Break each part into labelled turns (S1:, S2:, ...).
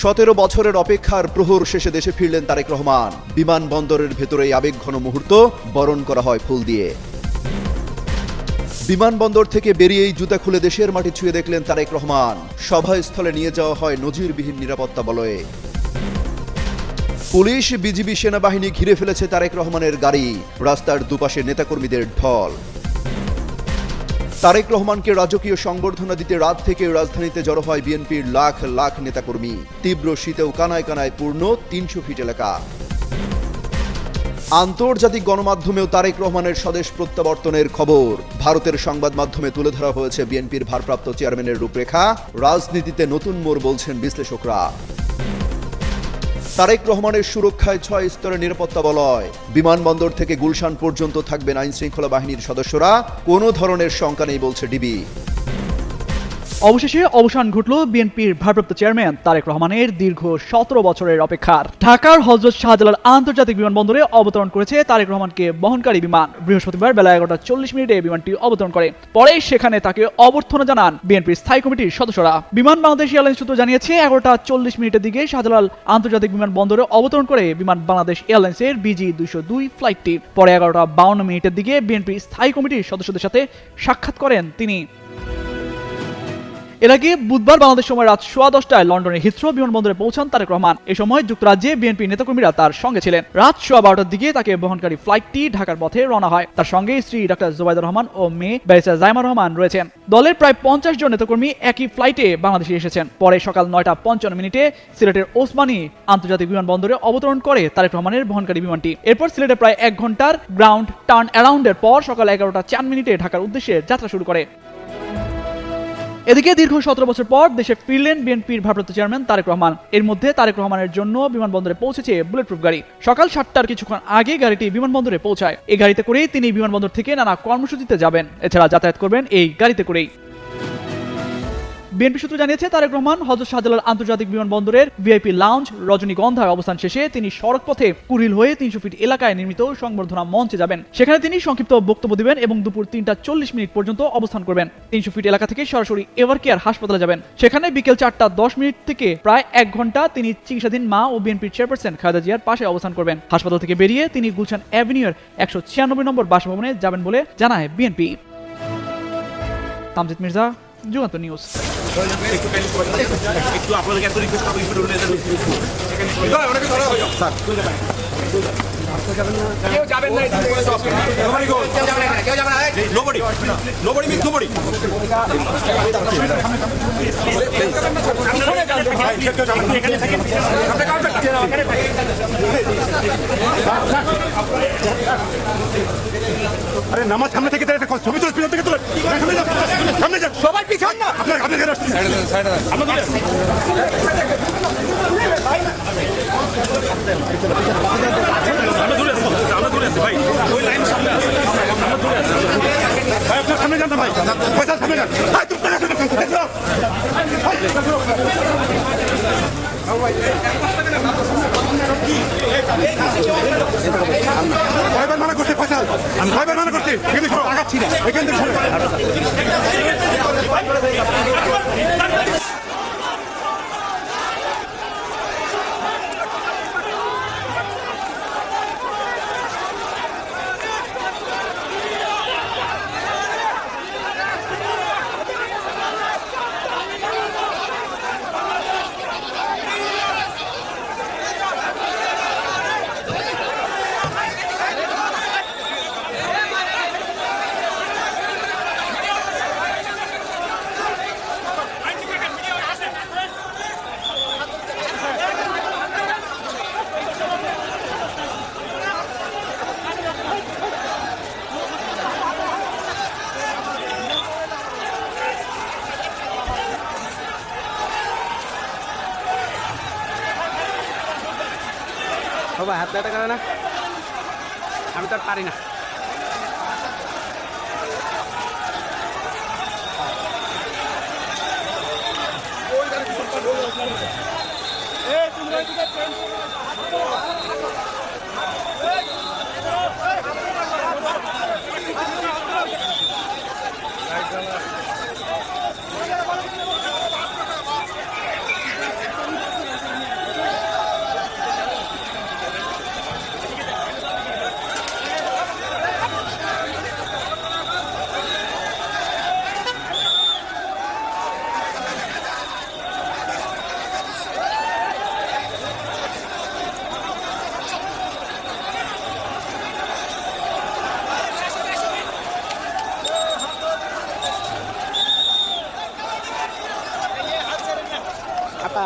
S1: 17 বছরের অপেক্ষার প্রহর শেষে দেশে ফিরলেন তারেক রহমান। বিমানবন্দরের ভেতরে আবেগঘন মুহূর্ত বরণ করা হয় ফুল দিয়ে। বিমানবন্দর থেকে বেরিয়েই জুতা খুলে দেশের মাটি ছুঁয়ে দেখলেন তারেক রহমান। সভাস্থলে নিয়ে যাওয়া হয় নজিরবিহীন নিরাপত্তা বলয়ে। পুলিশ, বিজিবি, সেনাবাহিনী ঘিরে ফেলেছে তারেক রহমানের গাড়ি। রাস্তার দুপাশে নেতাকর্মীদের ঢল। তারেক রহমানকে রাজকীয় সংবর্ধনা দিতে রাত থেকে রাজধানীতে জড়ো হয় বিএনপির লাখ লাখ নেতাকর্মী। তীব্র শীতেও কানায় কানায় পূর্ণ 300 ফিট এলাকা। আন্তর্জাতিক গণমাধ্যমেও তারেক রহমানের স্বদেশ প্রত্যাবর্তনের খবর। ভারতের সংবাদ মাধ্যমে তুলে ধরা হয়েছে বিএনপির ভারপ্রাপ্ত চেয়ারম্যানের রূপরেখা। রাজনীতিতে নতুন মোড় বলছেন বিশ্লেষকরা। তারেক রহমানের সুরক্ষায় 6 স্তরের নিরাপত্তা বলয়। বিমানবন্দর থেকে গুলশান পর্যন্ত থাকবেন আইনশৃঙ্খলা বাহিনীর সদস্যরা। কোনো ধরনের শঙ্কা নেই বলছে ডিবি।
S2: অবশেষে অবসান ঘটল বিএনপির ভারপ্রাপ্ত চেয়ারম্যান তারেক রহমানের দীর্ঘ 17 বছরের অপেক্ষার। ঢাকার হযরত শাহজালাল আন্তর্জাতিক বিমানবন্দরে অবতরণ করেছে তারেক রহমানকে বহনকারী বিমান। বৃহস্পতিবার বেলা 11:40 বিমানটি অবতরণ করে। পরে সেখানে তাকে অভ্যর্থনা জানান বিএনপির স্থায়ী কমিটির সদস্যরা। বিমান বাংলাদেশ এয়ারলাইন্স সূত্র জানিয়েছে 11:40 দিকে শাহজালাল আন্তর্জাতিক বিমানবন্দরে অবতরণ করে বিমান বাংলাদেশ এয়ারলাইন্সের BG-202 ফ্লাইটটি। পরে 11:52 দিকে বিএনপির স্থায়ী কমিটির সদস্যদের সাথে সাক্ষাৎ করেন তিনি। এর আগে বুধবার বাংলাদেশ সময় রাত 10:15 লন্ডনের হিথ্রো বিমানবন্দরে পৌঁছান তারেক রহমান। এ সময় যুক্তরাজ্যে বিএনপি নেতাকর্মীরা তার সঙ্গে ছিলেন। রাত 12:15 দিকে তাকে বহনকারী ফ্লাইটটি ঢাকার পথে রওনা হয়। তার সঙ্গে স্ত্রী ডাক্তার জুবাইদুর রহমান ও মেয়ে ব্যারিস্টার জাইমা রহমান রয়েছেন। দলের প্রায় 50 জন নেতাকর্মী একই ফ্লাইটে বাংলাদেশে এসেছেন। পরে সকাল 9:55 সিলেটের ওসমানী আন্তর্জাতিক বিমানবন্দরে অবতরণ করে তারেক রহমানের বহনকারী বিমানটি। এরপর সিলেটে প্রায় 1 ঘন্টার গ্রাউন্ড টার্ন অ্যারাউন্ডের পর সকাল 11:04 ঢাকার উদ্দেশ্যে যাত্রা শুরু করে। এদিকে দীর্ঘ 17 বছর পর দেশে ফিরলেন বিএনপির ভারপ্রাপ্ত চেয়ারম্যান তারেক রহমান। এর মধ্যে তারেক রহমানের জন্য বিমানবন্দরে পৌঁছেছে বুলেট প্রুফ গাড়ি। সকাল 7টার কিছুক্ষণ আগে গাড়িটি বিমানবন্দরে পৌঁছায়। এই গাড়িতে করেই তিনি বিমানবন্দর থেকে নানা কর্মসূচিতে যাবেন। এছাড়া যাতায়াত করবেন এই গাড়িতে করেই। বিএনপি সূত্র জানিয়েছে তারেক রহমান হযরত শাহজালাল আন্তর্জাতিক বিমানবন্দরের ভিআইপি লাউঞ্জ রজনীগন্ধায় অবস্থান শেষে তিনি সড়ক পথে কুড়িল হয়ে 300 ফিট এলাকায় নির্মিত সংবর্ধনা মঞ্চে যাবেন। সেখানে তিনি সংক্ষিপ্ত বক্তব্য দিবেন এবং দুপুর 3:40 পর্যন্ত অবস্থান করবেন। 300 ফিট এলাকা থেকে সরাসরি এভার কেয়ার হাসপাতালে যাবেন। সেখানে বিকেল 4:10 থেকে প্রায় 1 ঘন্টা তিনি চিকিৎসাধীন মা ও বিএনপির চেয়ারপারসন খালেদা জিয়ার পাশে অবস্থান করবেন। হাসপাতাল থেকে বেরিয়ে তিনি গুলশান অ্যাভিনিউর 196 নম্বর বাসভবনে যাবেন বলে জানায় বিএনপি। তামজিদ মির্জা, যুগান্ত নিউজ।
S3: আরে নামাজ সামনে থেকে একটা ছবি তুলে পিছন থেকে তুলে সামনে যান সবাই পিছন না আপনার সামনে যান না ভাই পয়সা সামনে যান কয়বার মানা করছি পয়সা আমি কয়বার মানা করছি এখান থেকে আগাচ্ছি না এখান থেকে
S4: সবাই হাত ব্যথা করে না, আমি তো আর পারি না। আটা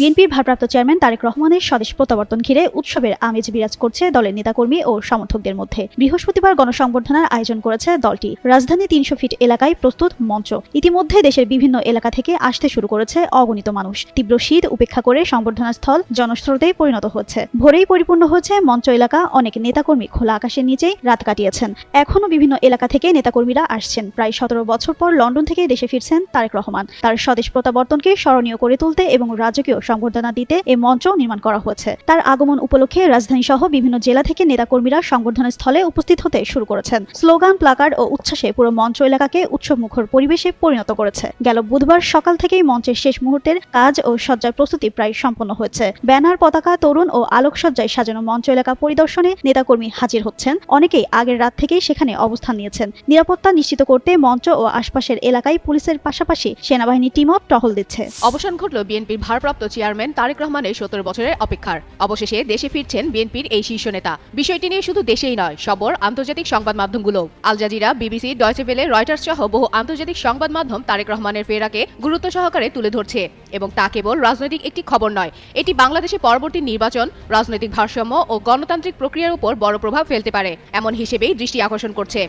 S5: বিএনপির ভারপ্রাপ্ত চেয়ারম্যান তারেক রহমানের স্বদেশ প্রত্যাবর্তন ঘিরে উৎসবের আমেজ বিরাজ করছে দলের নেতাকর্মী ও সমর্থকদের মধ্যে। বৃহস্পতিবার গণসংবর্ধনার আয়োজন করেছে দলটি। রাজধানী ৩০০ ফিট এলাকায় প্রস্তুত মঞ্চ। ইতিমধ্যে দেশের বিভিন্ন এলাকা থেকে আসতে শুরু করেছে অগণিত মানুষ। তীব্র শীত উপেক্ষা করে সংবর্ধনা স্থল জনস্রোতে পরিণত হচ্ছে। ভোরেই পরিপূর্ণ হচ্ছে মঞ্চ এলাকা। অনেক নেতাকর্মী খোলা আকাশের নিচেই রাত কাটিয়েছেন। এখনো বিভিন্ন এলাকা থেকে নেতাকর্মীরা আসছেন। প্রায় ১৭ বছর পর লন্ডন থেকে দেশে ফিরছেন তারেক রহমান। তার স্বদেশ প্রত্যাবর্তনকে স্মরণীয় করে তুলতে এবং রাজকীয় সংবর্ধনা দিতে এই মঞ্চ নির্মাণ করা হয়েছে। তার আগমন উপলক্ষে রাজধানী সহ বিভিন্ন জেলা থেকে নেতাকর্মীরা সংবর্ধনা স্থলে উপস্থিত হতে শুরু করেছেন। স্লোগান, প্লাকার্ড ও উচ্ছ্বাসে পুরো মঞ্চ এলাকাকে উৎসবমুখর পরিবেশে পরিণত করেছে। গেল বুধবার সকাল থেকেই মঞ্চের শেষ মুহূর্তের কাজ ও সজ্জার প্রস্তুতি প্রায় সম্পন্ন হয়েছে। ব্যানার, পতাকা, তরুণ ও আলোকসজ্জায় সাজানো মঞ্চ এলাকা পরিদর্শনে নেতাকর্মী হাজির হচ্ছেন। অনেকেই আগের রাত থেকেই সেখানে অবস্থান নিয়েছেন। নিরাপত্তা নিশ্চিত করতে মঞ্চ ও আশপাশের এলাকায় পুলিশের পাশাপাশি সেনাবাহিনীর টিমও টহল দিচ্ছে।
S6: অবসান ঘটল বিএনপির ভারপ্রাপ্ত চেয়ারম্যান তারেক রহমানের ১৭ বছরের অপেক্ষার। অবশেষে দেশে ফিরছেন বিএনপির এই শীর্ষ নেতা। বিষয়টি নিয়ে শুধু দেশেই নয়, সবর আন্তর্জাতিক সংবাদ মাধ্যমগুলো Al Jazeera, BBC, Deutsche Welle, Reuters সহ বহু আন্তর্জাতিক সংবাদ মাধ্যম তারেক রহমানের ফেরাকে গুরুত্ব সহকারে তুলে ধরছে। এবং তা কেবল রাজনৈতিক একটি খবর নয়, এটি বাংলাদেশে পরবর্তী নির্বাচন, রাজনৈতিক ভারসাম্য ও গণতান্ত্রিক প্রক্রিয়ার উপর বড় প্রভাব ফেলতে পারে এমন হিসেবেই দৃষ্টি আকর্ষণ করছে।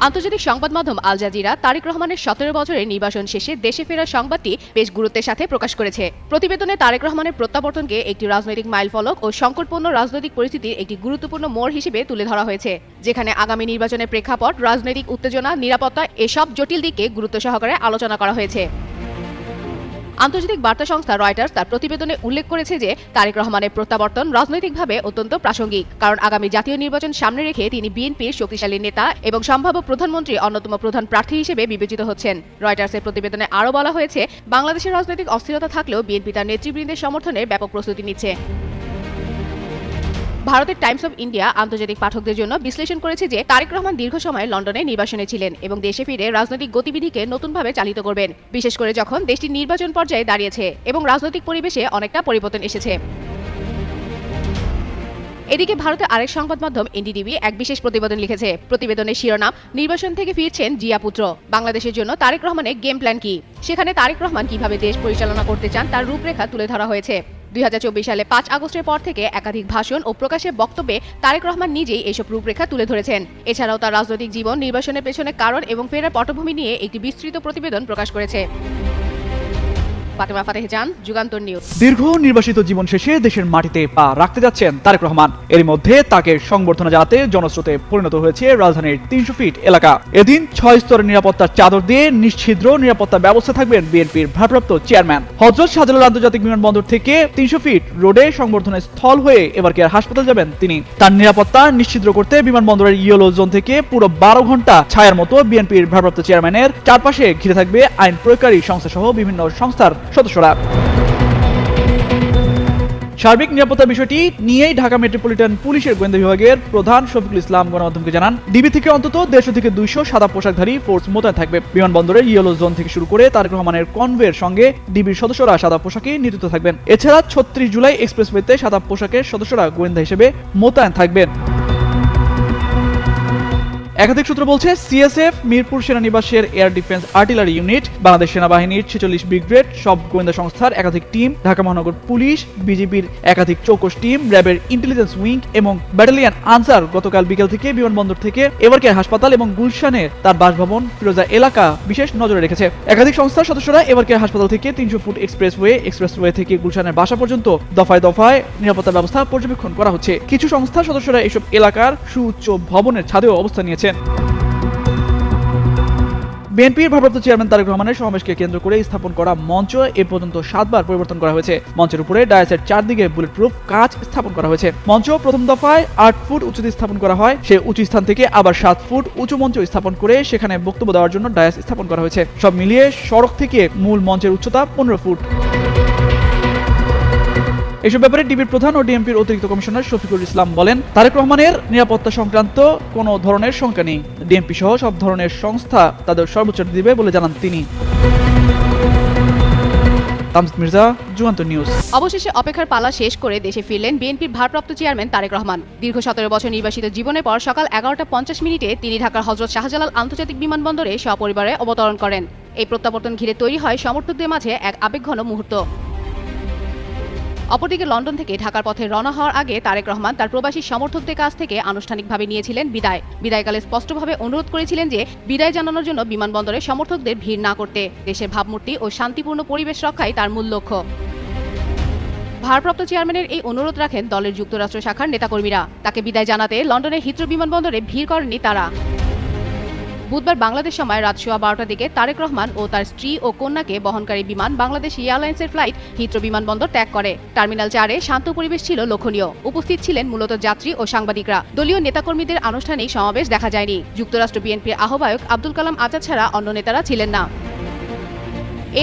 S6: আন্তর্জাতিক সংবাদ মাধ্যম আল জাজিরা তারেক রহমানের ১৭ বছরের নির্বাসন শেষে দেশে ফেরার সংবাদটি বেশ গুরুত্বের সাথে প্রকাশ করেছে। প্রতিবেদনে তারেক রহমানের প্রত্যাবর্তনকে একটি রাজনৈতিক মাইলফলক ও সংকটপূর্ণ রাজনৈতিক পরিস্থিতির একটি গুরুত্বপূর্ণ মোড় হিসেবে তুলে ধরা হয়েছে, যেখানে আগামী নির্বাচনের প্রেক্ষাপট, রাজনৈতিক উত্তেজনা, নিরাপত্তা এসব জটিল দিকে গুরুত্ব সহকারে আলোচনা করা হয়েছে। আন্তর্জাতিক বার্তা সংস্থা রয়টার্স তার প্রতিবেদনে উল্লেখ করেছে যে তারেক রহমানের প্রত্যাবর্তন রাজনৈতিকভাবে অত্যন্ত প্রাসঙ্গিক, কারণ আগামী জাতীয় নির্বাচন সামনে রেখে তিনি বিএনপির শক্তিশালী নেতা এবং সম্ভাব্য প্রধানমন্ত্রী অন্যতম প্রধান প্রার্থী হিসেবে বিবেচিত হচ্ছেন। রয়টার্সের প্রতিবেদনে আরও বলা হয়েছে, বাংলাদেশের রাজনৈতিক অস্থিরতা থাকলেও বিএনপি তার নেতৃবৃন্দের সমর্থনে ব্যাপক প্রস্তুতি নিচ্ছে। ভারতের টাইমস অব ইন্ডিয়া আন্তর্জাতিক পাঠকদের জন্য বিশ্লেষণ করেছে যে তারেক রহমান দীর্ঘ সময় লন্ডনে নির্বাসনে ছিলেন এবং দেশে ফিরে রাজনৈতিক গতিবিধিকে নতুনভাবে চালিত করবেন, বিশেষ করে যখন দেশটি নির্বাচন পর্যায়ে দাঁড়িয়েছে এবং রাজনৈতিক পরিবেশে অনেকটা পরিবর্তন এসেছে। এদিকে ভারতের আরেক সংবাদ মাধ্যম এনডিটিভি এক বিশেষ প্রতিবেদন লিখেছে। প্রতিবেদনের শিরোনাম, নির্বাচন থেকে ফিরছেন জিয়া পুত্র, বাংলাদেশের জন্য তারেক রহমানের গেম প্ল্যান কি। সেখানে তারেক রহমান কিভাবে দেশ পরিচালনা করতে চান তার রূপরেখা তুলে ধরা হয়েছে। ২০২৪ সালে ৫ আগস্টের পর থেকে একাধিক ভাষণ ও প্রকাশের বক্তব্যে তারেক রহমান নিজেই এসব রূপরেখা তুলে ধরেছেন। এছাড়াও তার রাজনৈতিক জীবন, নির্বাচনের পেছনে কারণ এবং ফেরার পটভূমি নিয়ে একটি বিস্তৃত প্রতিবেদন প্রকাশ করেছে। ফাতেমা ফাতেহ জান, যুগান্তর নিউজ।
S2: দীর্ঘ নির্বাসিত জীবন শেষে দেশের মাটিতে পা রাখতে যাচ্ছেন তারেক রহমান। এর মধ্যে তাকে সংবর্ধনা জানাতে জনস্রোতে পরিণত হয়েছে রাজধানীর ৩০০ ফিট এলাকা। এদিন ৬ স্তরের নিরাপত্তার চাদর দিয়ে নিশ্ছিদ্র নিরাপত্তা ব্যবস্থা থাকবেন বিএনপির ভারপ্রাপ্ত চেয়ারম্যান। হযরত শাহজালাল আন্তর্জাতিক বিমানবন্দর থেকে ৩০০ ফিট রোডে সংবর্ধনা স্থল হয়ে এবার কেয়ার হাসপাতাল যাবেন তিনি। তার নিরাপত্তা নিশ্চিদ্র করতে বিমানবন্দরের ইয়েলো জোন থেকে পুরো ১২ ঘন্টা ছায়ার মতো বিএনপির ভারপ্রাপ্ত চেয়ারম্যানের চারপাশে ঘিরে থাকবে আইন প্রয়োগকারী সংস্থা সহ বিভিন্ন সংস্থার সদস্যরা। সার্বিক নিরাপত্তা বিষয়টি নিয়েই ঢাকা মেট্রোপলিটন পুলিশের গোয়েন্দা বিভাগের প্রধান শফিকুল ইসলাম গণমাধ্যমকে জানান, ডিবি থেকে অন্তত ১৫০ থেকে ২০০ সাদা পোশাকধারী ফোর্স মোতায়েন থাকবে। বিমানবন্দরের ইয়েলো জোন থেকে শুরু করে তারেক রহমানের কনভয়ের সঙ্গে ডিবির সদস্যরা সাদা পোশাকে নিয়োজিত থাকবেন। এছাড়া ৩৬ জুলাই এক্সপ্রেসওয়েতে সাদা পোশাকের সদস্যরা গোয়েন্দা হিসেবে মোতায়েন থাকবেন। একাধিক সূত্র বলছে, সিএসএফ, মিরপুর সেনানিবাসের air defence artillery unit, Bangladesh সেনাবাহিনীর ৪৬ ব্রিগেড, সব গোয়েন্দা সংস্থার একাধিক টিম, ঢাকা মহানগর পুলিশ, বিজিবির একাধিক চৌকস টিম, র্যাবের ইন্টেলিজেন্স উইং এবং ব্যাটালিয়ন আনসার গতকাল বিকেল থেকে বিমানবন্দর থেকে এবারকের হাসপাতাল এবং গুলশানের তার বাসভবন ফিরোজা এলাকা বিশেষ নজরে রেখেছে। একাধিক সংস্থার সদস্যরা এবারকের হাসপাতাল থেকে ৩০০ ফুট এক্সপ্রেসওয়ে থেকে গুলশানের বাসা পর্যন্ত দফায় দফায় নিরাপত্তা ব্যবস্থা পর্যবেক্ষণ করা হচ্ছে। কিছু সংস্থার সদস্যরা এসব এলাকার সুউচ্চ ভবনের ছাদেও অবস্থান নিয়েছেন। বিএনপির ভারপ্রাপ্ত চেয়ারম্যান তারেক রহমানের সমাবেশকে কেন্দ্র করে স্থাপন করা মঞ্চ এ পর্যন্ত 7 বার পরিবর্তন করা হয়েছে। মঞ্চের উপরে ডায়াসের চারদিকে বুলেট প্রুফ কাচ স্থাপন করা হয়েছে। মঞ্চ প্রথম দফায় 8 ফুট উঁচুতে স্থাপন করা হয়। সে উঁচু স্থান থেকে আবার 7 ফুট উঁচু মঞ্চ স্থাপন করে সেখানে বক্তব্য দেওয়ার জন্য ডায়াস স্থাপন করা হয়েছে। সব মিলিয়ে সড়ক থেকে মূল মঞ্চের উচ্চতা 15 ফুট। এসব ব্যাপারে ডিবির প্রধান ও ডিএমপির অতিরিক্ত কমিশনার শফিকুল ইসলাম বলেন, তারেক রহমানের নিরাপত্তা সংক্রান্ত কোনো ধরনের শঙ্কা নেই। ডিএমপি সহ সব ধরনের সংস্থা তাদের সর্বোচ্চ দিবে বলে জানান তিনি। তামজিদ মির্জা, যুগান্তর নিউজ।
S6: অবশেষে অপেক্ষার পালা শেষ করে দেশে ফিরলেন বিএনপির ভারপ্রাপ্ত চেয়ারম্যান তারেক রহমান। দীর্ঘ 17 বছর নির্বাসিত জীবনের পর সকাল 11টা 50 মিনিটে তিনি ঢাকার হযরত শাহজালাল আন্তর্জাতিক বিমানবন্দরে সপরিবারে অবতরণ করেন। এই প্রত্যাবর্তন ঘিরে তৈরি হয় সমর্থকদের মাঝে এক আবেগঘন মুহূর্ত। অপরদিকে লন্ডন থেকে ঢাকার পথে রওনা হওয়ার আগে তারেক রহমান তার প্রবাসী সমর্থকদের কাছ থেকে আনুষ্ঠানিকভাবে নিয়েছিলেন বিদায়। বিদায়কালে স্পষ্টভাবে অনুরোধ করেছিলেন যে বিদায় জানানোর জন্য বিমানবন্দরে সমর্থকদের ভিড় না করতে। দেশের ভাবমূর্তি ও শান্তিপূর্ণ পরিবেশ রক্ষাই তার মূল লক্ষ্য। ভারপ্রাপ্ত চেয়ারম্যানের এই অনুরোধ রাখেন দলের যুক্তরাষ্ট্র শাখার নেতাকর্মীরা। তাকে বিদায় জানাতে লন্ডনের হিথ্রো বিমানবন্দরে ভিড় করেননি তারা। বুধবার বাংলাদেশ সময় রাত 12:15টার দিকে তারেক রহমান ও তার স্ত্রী ও কন্যাকে বহনকারী বিমান বাংলাদেশ এয়ারলাইন্সের ফ্লাইট হিথ্রো বিমানবন্দর ত্যাগ করে। টার্মিনাল 4-এ শান্ত পরিবেশ ছিল লক্ষণীয়। উপস্থিত ছিলেন মূলত যাত্রী ও সাংবাদিকরা। দলীয় নেতাকর্মীদের আনুষ্ঠানিক সমাবেশ দেখা যায়নি। যুক্তরাষ্ট্র বিএনপির আহ্বায়ক আব্দুল কালাম আজাদ ছাড়া অন্য নেতারা ছিলেন না।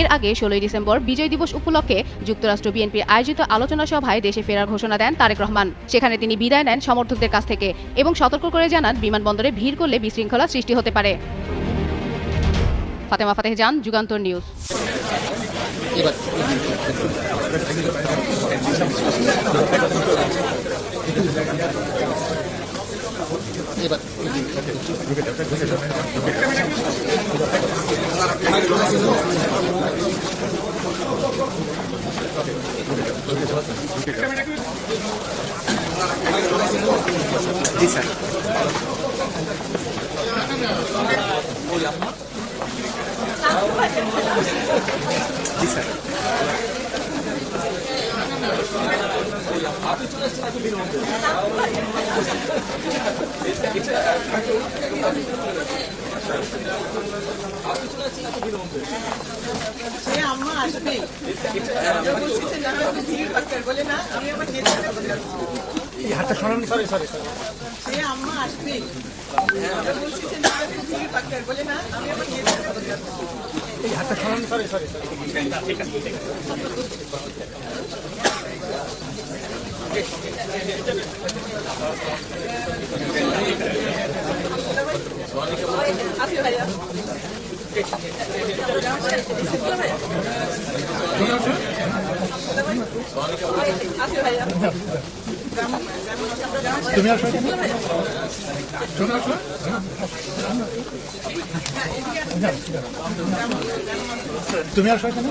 S6: এর আগে 16 ডিসেম্বর বিজয় দিবস উপলক্ষে যুক্তরাষ্ট্র বিএনপির আয়োজিত আলোচনা সভায় দেশে ফেরার ঘোষণা দেন তারেক রহমান। সেখানে তিনি বিদায় নেন সমর্থকদের কাছ থেকে এবং সতর্ক করে জানান বিমানবন্দরে ভিড় করলে বিশৃঙ্খলা সৃষ্টি হতে পারে। ফাতেমা ফাতেহজান, যুগান্তর নিউজ।
S4: জি স্যার। জি স্যার।
S7: আম্মা আসবে বলে না আমি আমার
S3: হাতটা সরান। সরি সরি
S7: সে আম্মা আসবে বলে না আমি আমার
S3: এই হাতটা সরান। সরি সরি
S7: আসবে ভাইয়া
S3: তুমি আসো। তুমি আসো এখানে।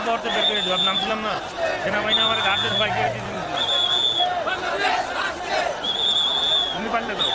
S8: পর তো বের করে জবাব নামছিলাম না সেনাবাহিনী আমার গার্ডদের সবাইকে তুমি পারলে তো